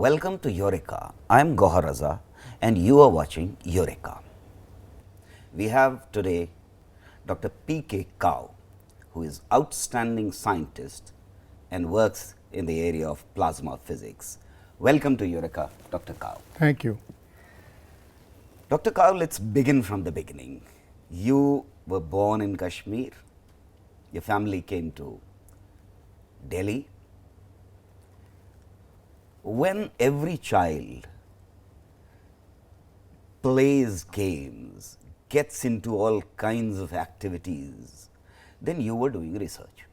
Welcome to Eureka. I am Gauhar Raza and you are watching Eureka. We have today Dr. P K Kaw, who is outstanding scientist and works in the area of plasma physics. Welcome to Eureka, Dr. Kaw. Thank you. Dr. Kaw, let's begin from the beginning. You were born in Kashmir. Your family came to Delhi. When every child plays games, gets into all kinds of activities, then you were doing research.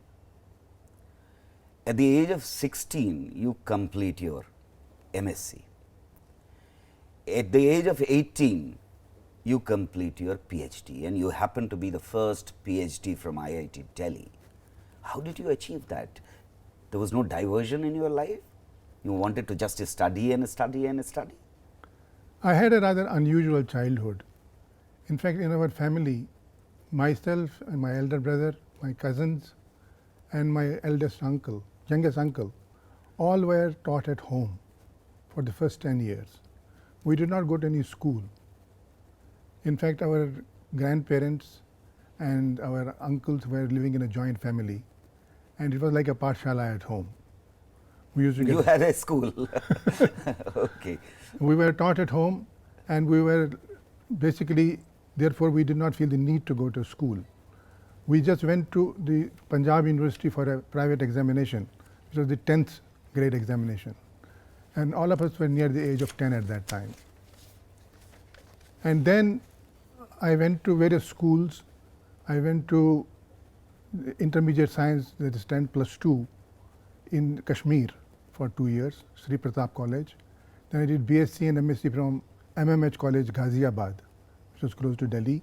At the age of 16, you complete your MSc. At the age of 18, you complete your PhD, and you happen to be the first PhD from IIT Delhi. How did you achieve that? There was no diversion in your life? You wanted to just study and study and study? I had a rather unusual childhood. In fact, in our family, myself and my elder brother, my cousins and my youngest uncle, all were taught at home for the first 10 years. We did not go to any school. In fact, our grandparents and our uncles were living in a joint family, and it was like a pathshala at home. We used to you had a school. Okay. We were taught at home, and we were basically, therefore, we did not feel the need to go to school. We just went to the Punjab University for a private examination, which was the 10th grade examination. And all of us were near the age of 10 at that time. And then I went to various schools. I went to intermediate science, that is 10 plus 2, in Kashmir for 2 years, Sri Pratap College. Then I did BSc and MSc from MMH College, Ghaziabad, which was close to Delhi.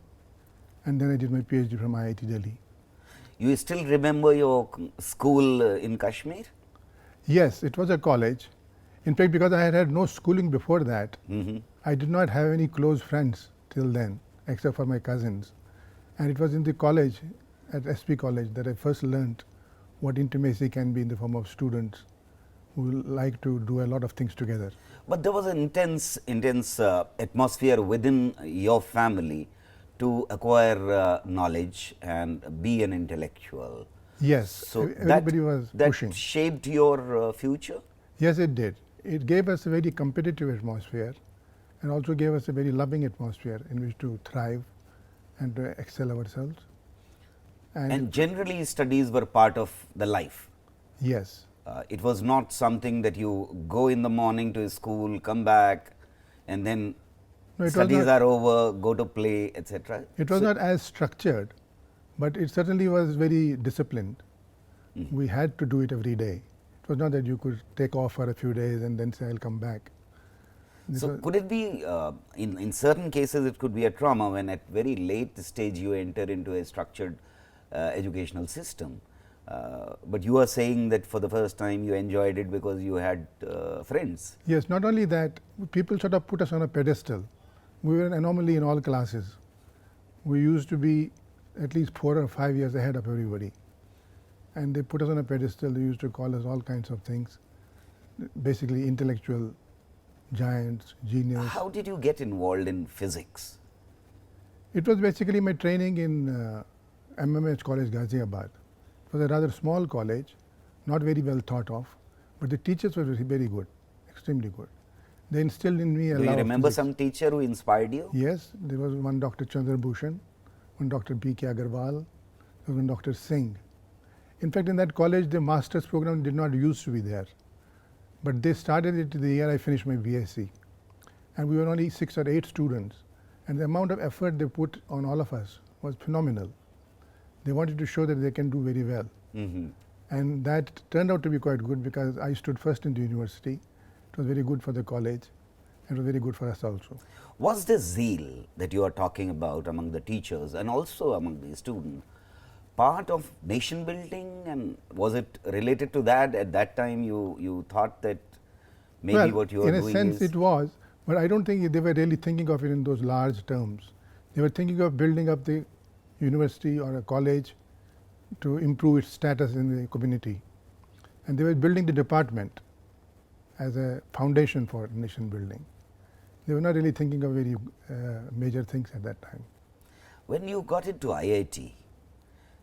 And then I did my PhD from IIT Delhi. You still remember your school in Kashmir? Yes, it was a college. In fact, because I had had no schooling before that, I did not have any close friends till then, except for my cousins. And it was in the college, at SP College, that I first learnt what intimacy can be in the form of students who like to do a lot of things together. But there was an intense atmosphere within your family to acquire knowledge and be an intellectual. Yes, so everybody was pushing. That shaped your future? Yes, it did. It gave us a very competitive atmosphere and also gave us a very loving atmosphere in which to thrive and to excel ourselves. And generally studies were part of the life? Yes. It was not something that you go in the morning to school, come back and then studies are over, go to play, etc. It was not as structured, but it certainly was very disciplined. We had to do it every day. It was not that you could take off for a few days and then say, I'll come back. So, could it be, in certain cases, it could be a trauma when at very late stage you enter into a structured educational system. But you are saying that for the first time you enjoyed it because you had friends. Yes, not only that, people sort of put us on a pedestal. We were an anomaly in all classes. We used to be at least 4 or 5 years ahead of everybody. And they put us on a pedestal. They used to call us all kinds of things, basically intellectual giants, genius. How did you get involved in physics? It was basically my training in MMH College, Ghaziabad. It was a rather small college, not very well thought of, but the teachers were very good, extremely good. They instilled in me a lot of physics. Do you remember some teacher who inspired you? Yes, there was one Dr. Chandra Bhushan, one Dr. P K Agarwal, there was one Dr. Singh. In fact, in that college, the master's program did not used to be there, but they started it the year I finished my BSc. And we were only 6 or 8 students, and the amount of effort they put on all of us was phenomenal. They wanted to show that they can do very well. And that turned out to be quite good because I stood first in the university. It was very good for the college. It was very good for us also. Was the zeal that you are talking about among the teachers and also among the students part of nation building, and was it related to that? At that time you thought that maybe what you are doing is… in a sense it was, but I don't think they were really thinking of it in those large terms. They were thinking of building up the university or a college to improve its status in the community. And they were building the department. as a foundation for nation building. They were not really thinking of very major things at that time. When you got into IIT,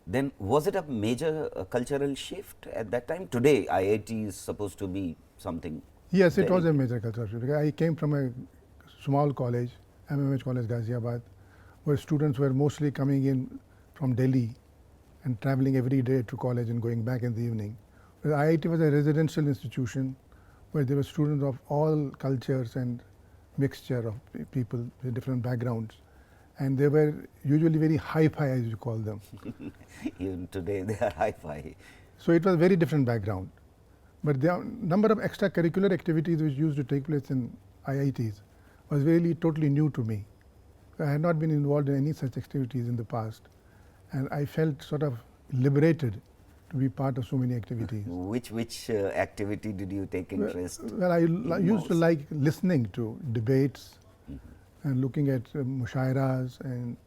then was it a major cultural shift at that time? Today, IIT is supposed to be something. Yes, it was a major cultural shift. I came from a small college, MMH College, Ghaziabad, where students were mostly coming in from Delhi and traveling every day to college and going back in the evening. But IIT was a residential institution where there were students of all cultures and mixture of people with different backgrounds. And they were usually very hi-fi, as you call them. Even today, they are hi-fi. So it was a very different background. But the number of extracurricular activities which used to take place in IITs was really totally new to me. I had not been involved in any such activities in the past, and I felt sort of liberated to be part of so many activities. Which activity did you take interest? Well, I used to like listening to debates and looking at mushairas and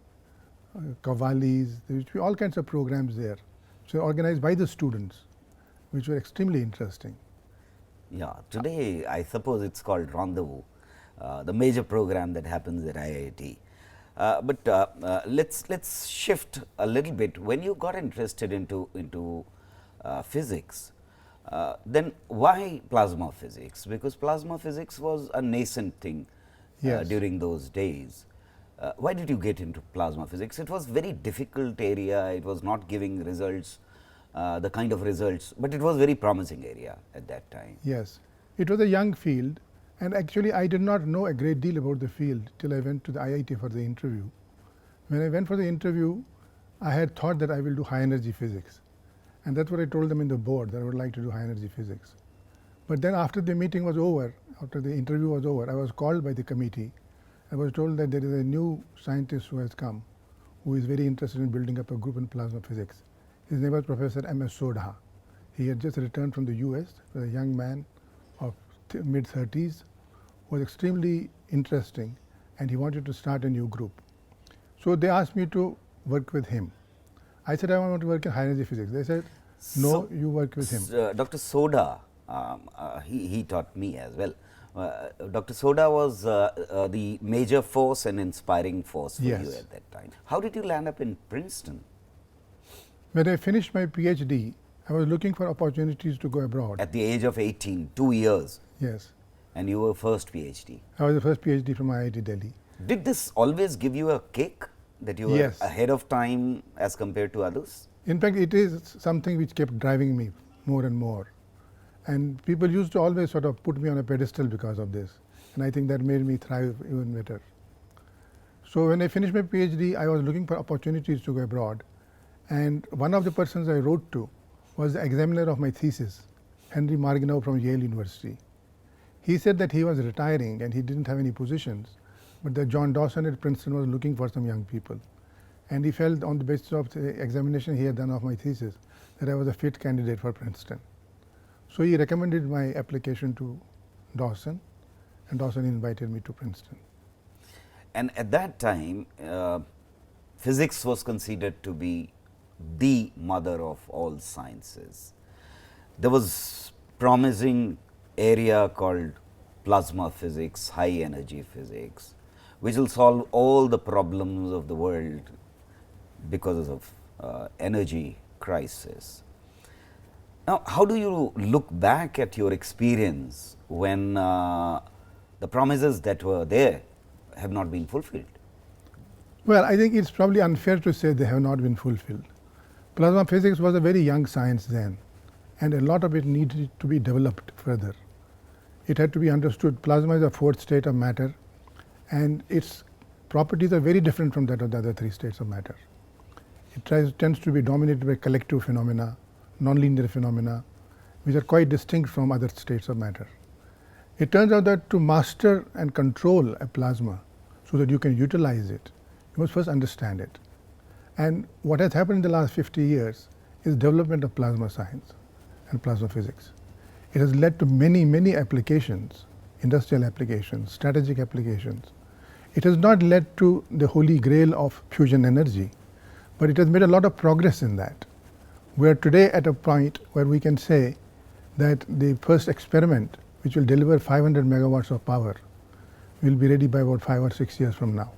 qawwalis. There used to be all kinds of programs there, which were organized by the students, which were extremely interesting. Yeah, today I suppose it's called Rendezvous, the major program that happens at IIT. But let's shift a little bit. When you got interested into physics, then why plasma physics? Because plasma physics was a nascent thing during those days. Why did you get into plasma physics? It was very difficult area. It was not giving results, the kind of results, but it was very promising area at that time. Yes, it was a young field, and actually I did not know a great deal about the field till I went to the IIT for the interview. When I went for the interview, I had thought that I will do high energy physics, and that's what I told them in the board, that I would like to do high energy physics. But then after the meeting was over, after the interview was over, I was called by the committee. I was told that there is a new scientist who has come, who is very interested in building up a group in plasma physics. His name was Professor M.S. Sodha. He had just returned from the US, was a young man of mid-30s, was extremely interesting, and he wanted to start a new group. So they asked me to work with him. I said I want to work in high energy physics. They said, no, you work with him. Dr. Sodha, he taught me as well. Dr. Sodha was the major force and inspiring force for you at that time. How did you land up in Princeton? When I finished my PhD, I was looking for opportunities to go abroad. At the age of 18, 2 years. Yes. And you were first PhD. I was the first PhD from IIT Delhi. Did this always give you a kick that you were ahead of time as compared to others? In fact, it is something which kept driving me more and more. And people used to always sort of put me on a pedestal because of this. And I think that made me thrive even better. So when I finished my PhD, I was looking for opportunities to go abroad. And one of the persons I wrote to was the examiner of my thesis, Henry Margenau from Yale University. He said that he was retiring and he didn't have any positions, but that John Dawson at Princeton was looking for some young people. And he felt on the basis of the examination he had done of my thesis that I was a fit candidate for Princeton. So he recommended my application to Dawson, and Dawson invited me to Princeton. And at that time, physics was considered to be the mother of all sciences. There was promising area called plasma physics, high energy physics, which will solve all the problems of the world because of energy crisis. Now, how do you look back at your experience when the promises that were there have not been fulfilled? Well, I think it's probably unfair to say they have not been fulfilled. Plasma physics was a very young science then, and a lot of it needed to be developed further. It had to be understood. Plasma is a fourth state of matter, and its properties are very different from that of the other three states of matter. It tends to be dominated by collective phenomena, nonlinear phenomena, which are quite distinct from other states of matter. It turns out that to master and control a plasma so that you can utilize it, you must first understand it. And what has happened in the last 50 years is development of plasma science and plasma physics. It has led to many, many applications, industrial applications, strategic applications. It has not led to the holy grail of fusion energy, but it has made a lot of progress in that. We are today at a point where we can say that the first experiment which will deliver 500 megawatts of power, will be ready by about 5 or 6 years from now.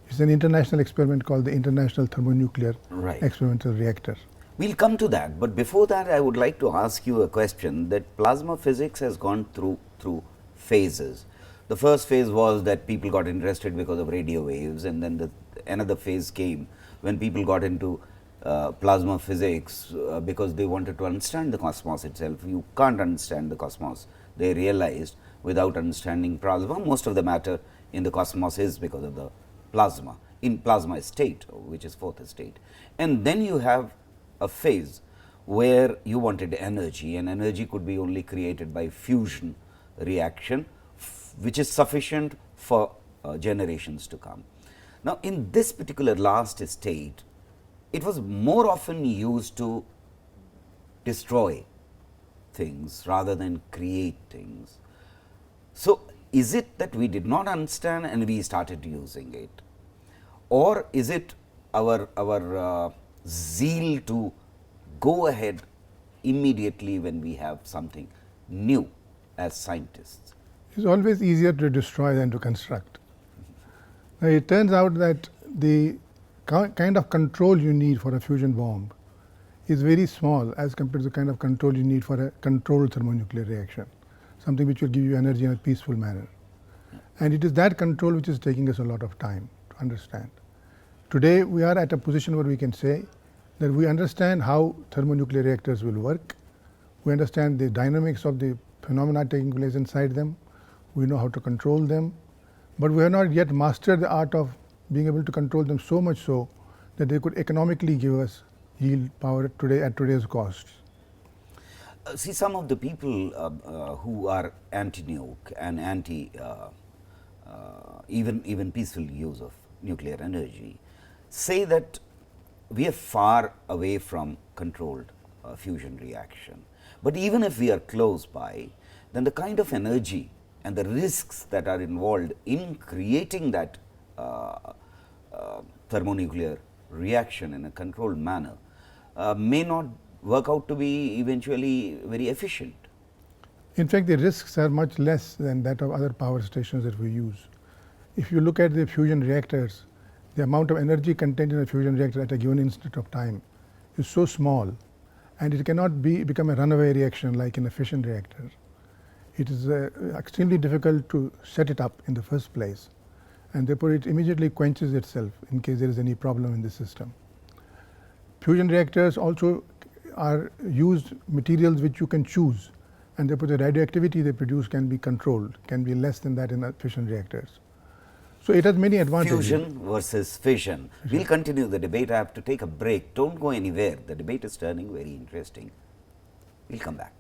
It's an international experiment called the International Thermonuclear Experimental Reactor. We'll come to that, but before that I would like to ask you a question that plasma physics has gone through phases. The first phase was that people got interested because of radio waves, and then another phase came when people got into plasma physics because they wanted to understand the cosmos itself. You can't understand the cosmos, they realized, without understanding plasma. Most of the matter in the cosmos is because of the plasma, in plasma state, which is fourth state. And then you have a phase where you wanted energy, and energy could be only created by fusion reaction, which is sufficient for generations to come. Now, in this particular last state, it was more often used to destroy things rather than create things. So, is it that we did not understand and we started using it, or is it our zeal to go ahead immediately when we have something new as scientists? It's always easier to destroy than to construct. Now, it turns out that the kind of control you need for a fusion bomb is very small as compared to the kind of control you need for a controlled thermonuclear reaction, something which will give you energy in a peaceful manner. And it is that control which is taking us a lot of time to understand. Today, we are at a position where we can say that we understand how thermonuclear reactors will work, we understand the dynamics of the phenomena taking place inside them, we know how to control them, but we have not yet mastered the art of being able to control them so much so that they could economically give us yield power today at today's costs. See, some of the people who are anti-nuke and anti even peaceful use of nuclear energy say that we are far away from controlled fusion reaction. But even if we are close by, then the kind of energy and the risks that are involved in creating that thermonuclear reaction in a controlled manner may not work out to be eventually very efficient. In fact, the risks are much less than that of other power stations that we use. If you look at the fusion reactors, the amount of energy contained in a fusion reactor at a given instant of time is so small, and it cannot become a runaway reaction like in a fission reactor. It is extremely difficult to set it up in the first place, and therefore it immediately quenches itself in case there is any problem in the system. Fusion reactors also are used materials which you can choose, and therefore the radioactivity they produce can be controlled, can be less than that in fission reactors. So it has many advantages. Fusion versus fission. We'll continue the debate. I have to take a break. Don't go anywhere. The debate is turning very interesting. We'll come back.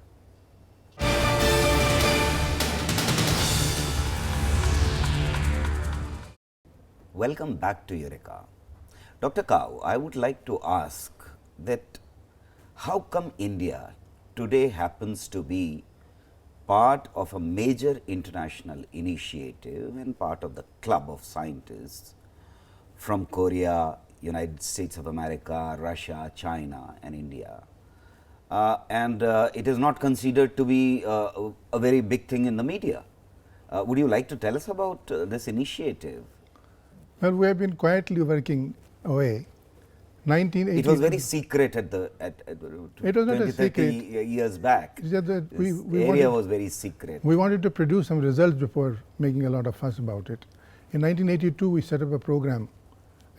Welcome back to Eureka. Dr. Kaw, I would like to ask that how come India today happens to be part of a major international initiative and part of the club of scientists from Korea, United States of America, Russia, China and India. It is not considered to be a very big thing in the media. Would you like to tell us about this initiative? Well, we have been quietly working away. 1980. It was very secret at it was not 20, a secret. 30 years back. The area was very secret. We wanted to produce some results before making a lot of fuss about it. In 1982, we set up a program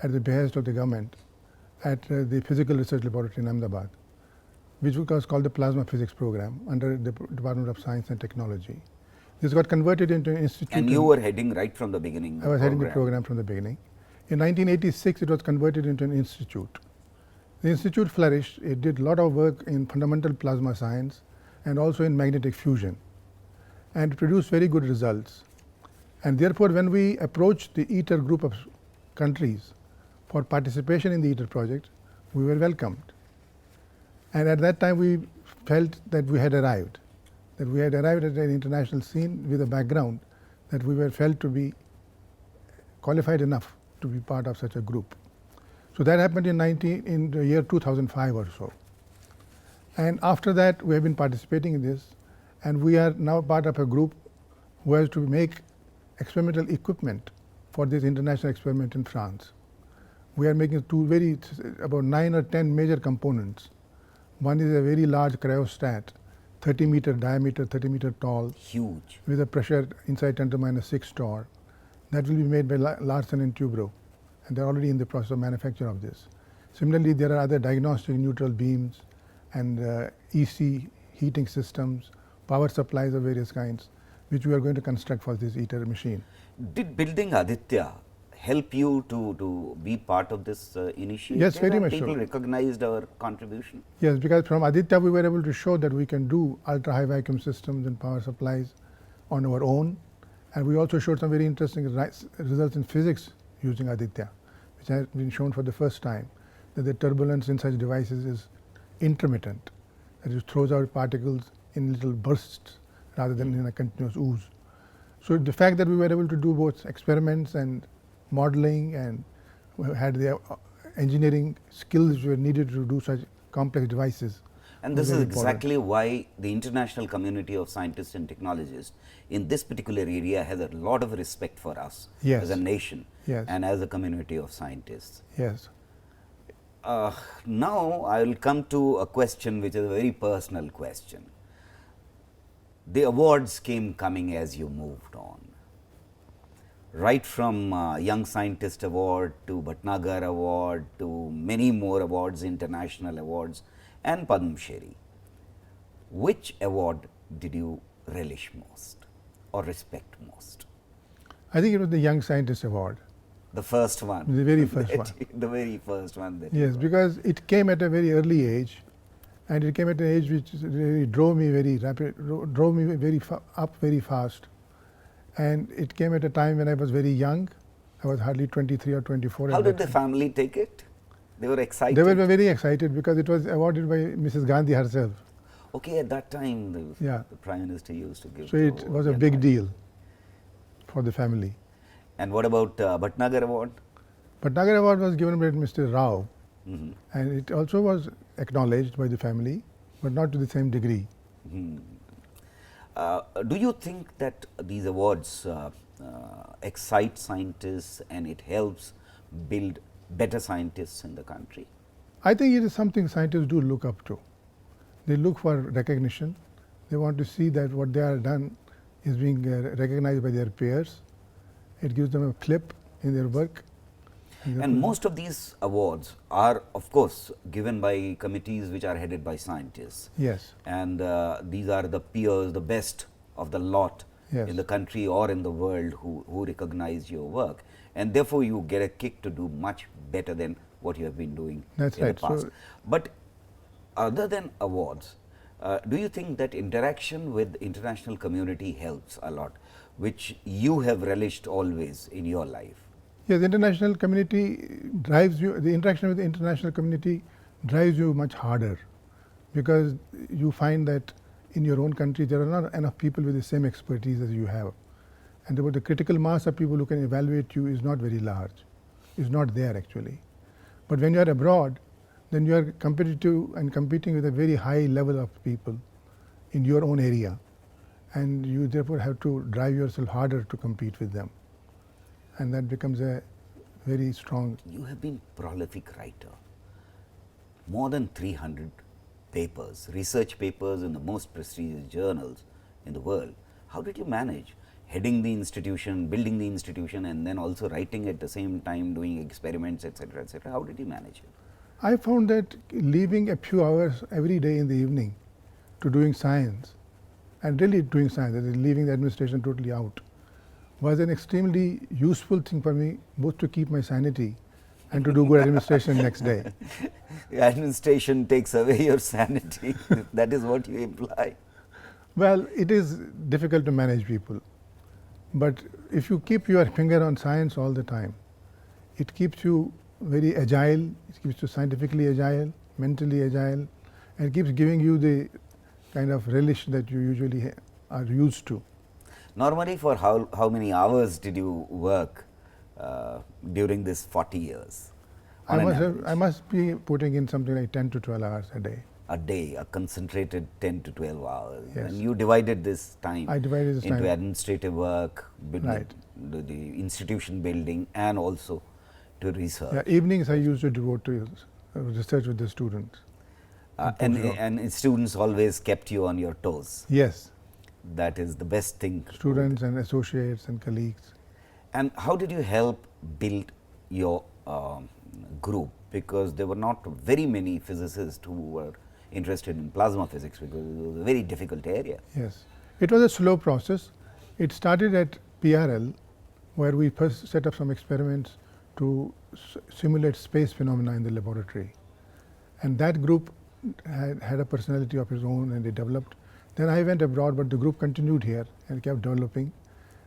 at the behest of the government at the Physical Research Laboratory in Ahmedabad, which was called the Plasma Physics Program under the Department of Science and Technology. This got converted into an institute. And you were heading right from the beginning. I was heading the program from the beginning. In 1986, it was converted into an institute. The institute flourished. It did a lot of work in fundamental plasma science and also in magnetic fusion, and produced very good results. And therefore, when we approached the ITER group of countries for participation in the ITER project, we were welcomed. And at that time, we felt that we had arrived at an international scene with a background that we were felt to be qualified enough to be part of such a group. So that happened in the year 2005 or so. And after that, we have been participating in this. And we are now part of a group who has to make experimental equipment for this international experiment in France. We are making about 9 or 10 major components. One is a very large cryostat, 30-meter diameter, 30-meter tall. Huge. With a pressure inside 10 to minus 6 torr. That will be made by Larsen and Toubro, and they're already in the process of manufacture of this. Similarly, there are other diagnostic neutral beams and EC heating systems, power supplies of various kinds, which we are going to construct for this ITER machine. Did building Aditya help you to be part of this initiative? Yes, very much so. People recognized our contribution? Yes, because from Aditya we were able to show that we can do ultra high vacuum systems and power supplies on our own, and we also showed some very interesting results in physics using Aditya, which has been shown for the first time, that the turbulence in such devices is intermittent, that it throws out particles in little bursts rather than in a continuous ooze. So the fact that we were able to do both experiments and modeling and had the engineering skills which were needed to do such complex devices. And this is exactly why the international community of scientists and technologists in this particular area has a lot of respect for us as a nation and as a community of scientists. Yes. Now, I will come to a question which is a very personal question. The awards came coming as you moved on, right from Young Scientist Award to Bhatnagar Award to many more awards, international awards and Padma Shri. Which award did you relish most or respect most? I think it was the Young Scientist Award. The first one. The very first one. The very first one. That yes, because it came at a very early age, and it came at an age which really drove me very up very fast. And it came at a time when I was very young. I was hardly 23 or 24. How did the family take it? They were excited? They were very excited because it was awarded by Mrs. Gandhi herself. Okay, at that time the Prime Minister used to give. So it was a big deal for the family. And what about Bhatnagar Award? Bhatnagar Award was given by Mr. Rao, and it also was acknowledged by the family, but not to the same degree. Do you think that these awards excite scientists and it helps build better scientists in the country? I think it is something scientists do look up to. They look for recognition. They want to see that what they have done is being recognized by their peers. It gives them a clip in their work. And most of these awards are, of course, given by committees which are headed by scientists. Yes. And these are the peers, the best of the lot in the country or in the world who recognize your work. And therefore, you get a kick to do much better than what you have been doing in the past. So but other than awards, do you think that interaction with the international community helps a lot, which you have relished always in your life? Yes, the international community drives you, the interaction with the international community drives you much harder, because you find that in your own country there are not enough people with the same expertise as you have. And the critical mass of people who can evaluate you is not very large, is not there actually. But when you are abroad, then you are competitive and competing with a very high level of people in your own area, and you therefore have to drive yourself harder to compete with them. And that becomes a very strong. You have been prolific writer, more than 300 papers, research papers in the most prestigious journals in the world. How did you manage heading the institution, building the institution, and then also writing at the same time, doing experiments, etc., etc.? How did you manage it? I found that leaving a few hours every day in the evening to doing science, and really doing science, that is leaving the administration totally out, was an extremely useful thing for me, both to keep my sanity and to do good administration next day. The administration takes away your sanity. That is what you imply. Well, it is difficult to manage people, but if you keep your finger on science all the time, it keeps you very agile, it keeps you scientifically agile, mentally agile, and it keeps giving you the kind of relish that you usually are used to. Normally, for how many hours did you work during this 40 years? I must be putting in something like 10 to 12 hours a day. a day, a concentrated 10 to 12 hours. Yes. And you divided this time I divided this into time. administrative work, Right. the institution building, and also to research. Yeah, evenings I used to devote to research with the students. And students always kept you on your toes. Yes, That is the best thing. students and associates and colleagues. And how did you help build your group? Because there were not very many physicists who were interested in plasma physics, because it was a very difficult area. Yes, it was a slow process. It started at PRL, where we first set up some experiments to simulate space phenomena in the laboratory. And that group had a personality of its own, and they developed. Then I went abroad, but the group continued here and kept developing.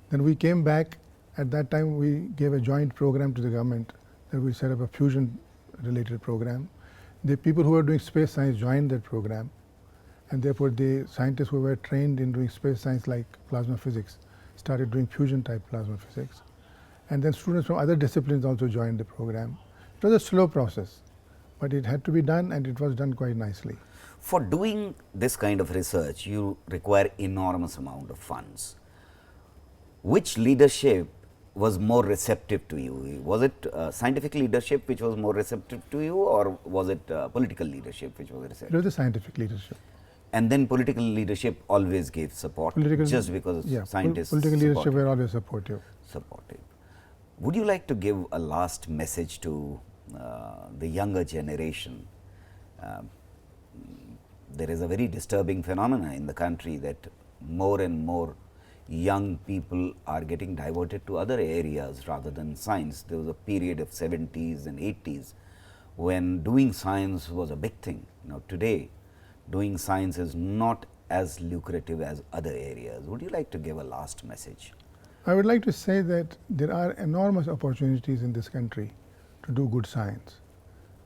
Then we came back. At that time, we gave a joint program to the government that we set up a fusion related program. The people who were doing space science joined that program, and therefore the scientists who were trained in doing space science like plasma physics started doing fusion type plasma physics. And then students from other disciplines also joined the program. It was a slow process, but it had to be done, and it was done quite nicely. For doing this kind of research, you require enormous amount of funds. Which leadership was more receptive to you? Was it scientific leadership which was more receptive to you, or was it political leadership which was receptive? It was the scientific leadership. And then political leadership always gave support, just because scientists political leadership supported. were always supportive. Would you like to give a last message to the younger generation? There is a very disturbing phenomena in the country that more and more young people are getting diverted to other areas rather than science. There was a period of 70s and 80s when doing science was a big thing. Now, today doing science is not as lucrative as other areas. Would you like to give a last message? I would like to say that there are enormous opportunities in this country to do good science,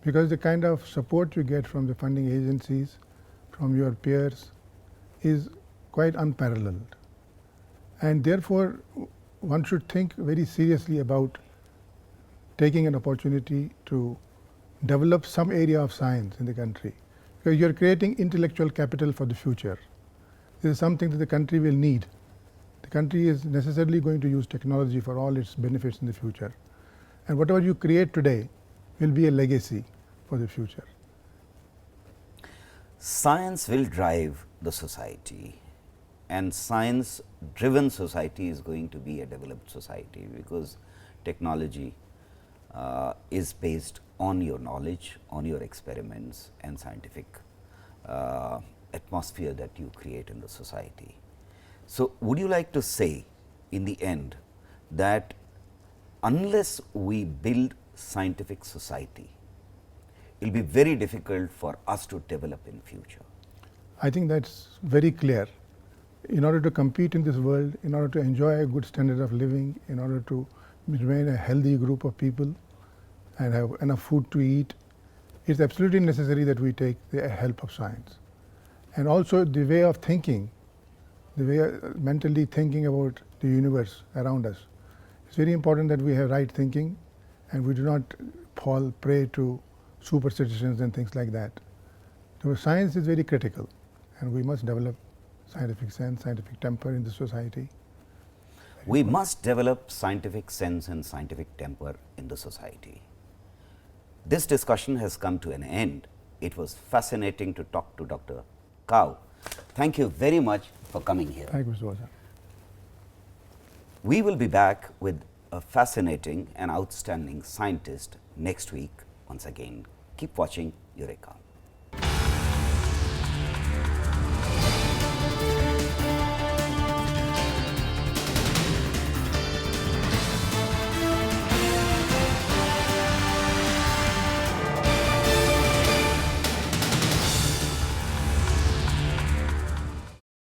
because the kind of support you get from the funding agencies, from your peers, is quite unparalleled. And therefore, one should think very seriously about taking an opportunity to develop some area of science in the country, because you are creating intellectual capital for the future. This is something that the country will need. The country is necessarily going to use technology for all its benefits in the future. And whatever you create today will be a legacy for the future. Science will drive the society, and science driven society is going to be a developed society, because technology is based on your knowledge, on your experiments and scientific atmosphere that you create in the society. So, would you like to say in the end that unless we build scientific society, it will be very difficult for us to develop in future? I think that's very clear. In order to compete in this world, in order to enjoy a good standard of living, in order to remain a healthy group of people and have enough food to eat, it's absolutely necessary that we take the help of science. And also the way of thinking, the way of mentally thinking about the universe around us. It's very important that we have right thinking and we do not fall prey to superstitions and things like that. So science is very critical, and we must develop scientific sense, scientific temper in the society. We must develop scientific sense and scientific temper in the society. This discussion has come to an end. It was fascinating to talk to Dr. Kaw. Thank you very much for coming here. Thank you, Mr. Raza. We will be back with a fascinating and outstanding scientist next week. Once again, keep watching Eureka.